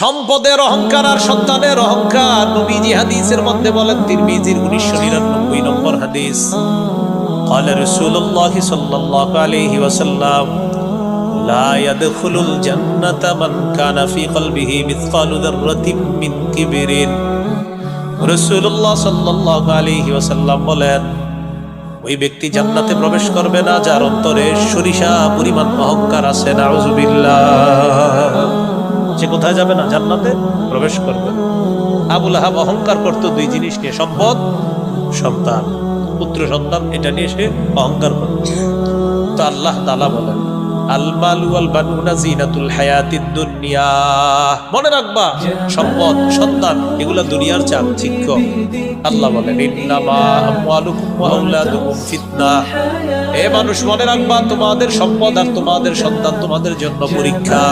সম্পদের অহংকার আর সন্তানের অহংকার। নবীজি হাদিসের মধ্যে বলেন, তিরমিজির 1999 নম্বর হাদিস, قال رسول الله صلى الله عليه وسلم لا يدخل الجنة من كان في قلبه مثقال ذرة من كبر। রাসূলুল্লাহ সাল্লাল্লাহু আলাইহি ওয়াসাল্লাম বলেন, ওই ব্যক্তি জান্নাতে প্রবেশ করবে না যার অন্তরে সরিষা পরিমাণ অহংকার আছে। নাউযুবিল্লাহ। সে কোথায় যাবে না? জান্নাতে প্রবেশ করবে। আবু লাহাব অহংকার করত দুই জিনিস নিয়ে, সম্পদ, সন্তান, পুত্র সন্তান, এটা নিয়ে সে অহংকার করত। তো আল্লাহ তাআলা বলেন, আল মালু ওয়াল বানুনা জিনাতুল হায়াতিদ দুনিয়া। মনে রাখবা, সম্পদ, সন্তান এগুলা দুনিয়ার চাকচিক্য। আল্লাহ বলেন, ইন্নামা আমওয়ালুকুম ওয়া আওলাদুকুম ফিতনাহ। হে মানুষ, মনে রাখবা, তোমাদের সম্পদ আর তোমাদের সন্তান তোমাদের জন্য পরীক্ষা।